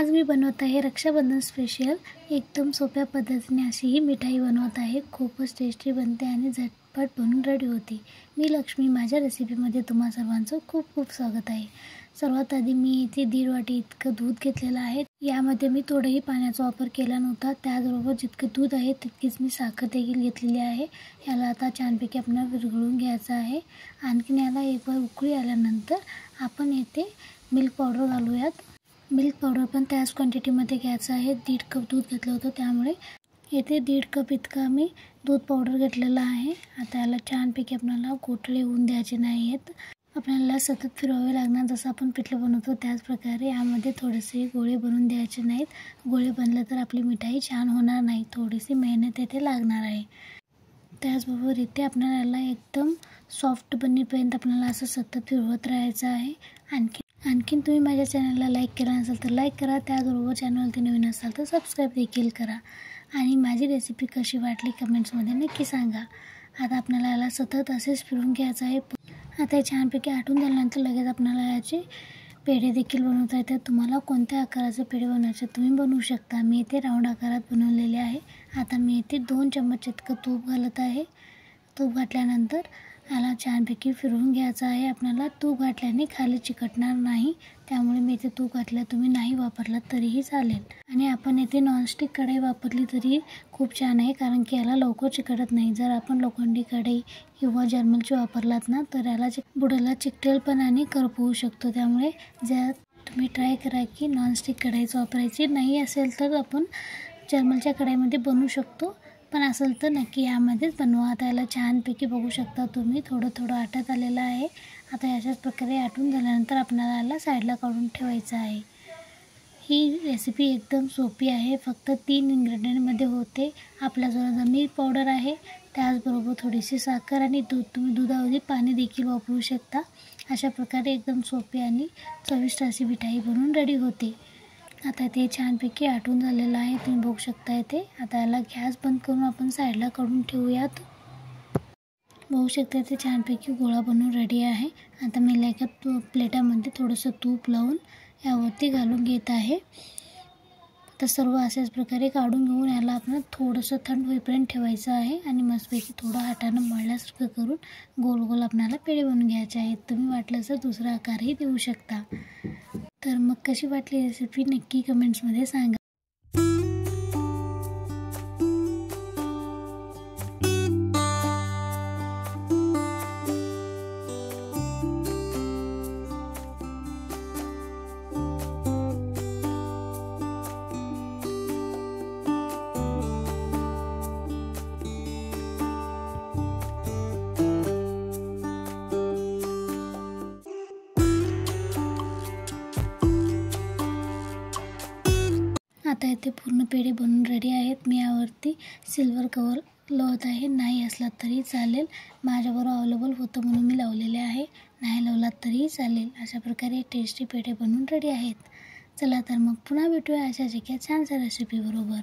आज मी बनवत आहे रक्षाबंधन स्पेशल एकदम सोप्या पद्धतीने अशी ही मिठाई बनवत आहे। खूपच टेस्टी बनते आणि झटपट बनून रेडी होते। मी लक्ष्मी, माझ्या रेसिपीमध्ये तुम्हा सर्वांचं खूप खूप स्वागत आहे। सर्वात आधी मी इथे 1.5 वाटी इतकं दूध घेतलेलं आहे। यामध्ये मी थोडंही पाण्याचा वापर केला नव्हता। त्याचबरोबर जितके दूध आहे तितकीच मी साखर देखील घेतलेली आहे। याला आता छानपैकी आपल्याला विरघळून घ्यायचं आहे। आणखीन याला एक बार उकळी आल्यानंतर आपण येथे मिल्क पावडर घालूयात। मिल्क पावडर पण त्याच क्वांटिटीमध्ये घ्यायचं आहे। 1.5 कप दूध घेतलं होतं, त्यामुळे येथे 1.5 कप इतका मी दूध पावडर घेतलेला आहे। आता याला छानपैकी आपल्याला गोठळे होऊन द्यायचे नाही आहेत। आपल्याला सतत फिरवावे लागणार, जसं आपण पिठलं बनवतो त्याच प्रकारे यामध्ये थोडेसे गोळे बनवून द्यायचे नाहीत। गोळे बनले तर आपली मिठाई छान होणार नाही, थोडीशी मेहनत येथे लागणार आहे। त्याचबरोबर इथे आपल्याला याला एकदम सॉफ्ट बनेपर्यंत आपल्याला असं सतत फिरवत राहायचं आहे। आणखीन तुम्ही माझ्या चॅनलला लाईक केला नसेल तर लाईक करा। त्याचबरोबर चॅनलवरती नवीन असाल तर सबस्क्राईब देखील करा आणि माझी रेसिपी कशी वाटली कमेंट्समध्ये नक्की सांगा। आता आपल्याला याला सतत असेच फिरवून घ्यायचं आहे। आता हे छानपैकी आटून झाल्यानंतर लगेच आपल्याला याचे पेढे देखील बनवता येतात। तुम्हाला कोणत्या आकाराचे पेढे बनवायचे तुम्ही बनवू शकता। मी इथे राऊंड आकारात बनवलेले आहे। आता मी इथे 2 चम्मच इतकं तूप घालत आहे। तूप घातल्यानंतर याला छानपैकी फिरवून घ्यायचं आहे। आपल्याला तूप घातल्याने खाली चिकटणार नाही, त्यामुळे मी इथे तूप घातलं, तुम्ही नाही वापरलात तरीही चालेल। आणि आपण इथे नॉनस्टिक कढई वापरली तरी खूप छान आहे, कारण की याला लवकर चिकटत नाही। जर आपण लोखंडी कढई किंवा जर्मलची वापरलात ना तर याला बुडाला चिकटेलपण आणि करपवू शकतो। त्यामुळे जर तुम्ही ट्राय करा की नॉनस्टिक कढईच वापरायची। नाही असेल तर आपण जर्मलच्या कढईमध्ये बनवू शकतो, पण असेल तर नक्की यामध्येच बनवा। आता याला छानपैकी बघू शकता तुम्ही थोडं थोडं आटत आलेलं आहे। आता अशाच प्रकारे आटून झाल्यानंतर आपल्याला याला साईडला काढून ठेवायचं आहे। ही रेसिपी एकदम सोपी आहे, फक्त 3 इन्ग्रेडियंटमध्ये होते। आपल्याजवळ मिल्क पावडर आहे, त्याचबरोबर थोडीशी साखर आणि दूध। तुम्ही दुधाऐवजी पाणी देखील वापरू शकता। अशा प्रकारे एकदम सोपी आणि चविष्ट अशी मिठाई बनवून रेडी होते। आता ते छानपैकी आटून झालेलं आहे, तुम्ही बघू शकता इथे। आता याला गॅस बंद करून आपण साईडला काढून ठेवूयात। बघू शकता ते छानपैकी गोळा बनवून रेडी आहे। आता मी एका प्लेटामध्ये थोडंसं तूप लावून यावरती घालून घेत आहे। तर सर्व अशाच प्रकारे काढून घेऊन याला आपण थोडंसं थंड होईपर्यंत ठेवायचं आहे आणि मस्तपैकी थोडं हातानं मळल्यासारखं करून गोल गोल आपल्याला पेढे बनवून घ्यायचे आहेत। तुम्ही वाटलं तर दुसरा आकारही देऊ शकता। तर मग कशी वाटली रेसिपी नक्की कमेंट्समध्ये सांगा। आता इथे पूर्ण पेढे बनवून रेडी आहेत। मी यावरती सिल्वर कवर लावत आहे, नाही असला तरी चालेल। माझ्याबरोबर अवेलेबल होतं म्हणून मी लावलेले आहे, नाही लावलात तरीही चालेल। अशा प्रकारे टेस्टी पेढे बनवून रेडी आहेत। चला तर मग पुन्हा भेटूया अशाच एका छानशा रेसिपी बरोबर।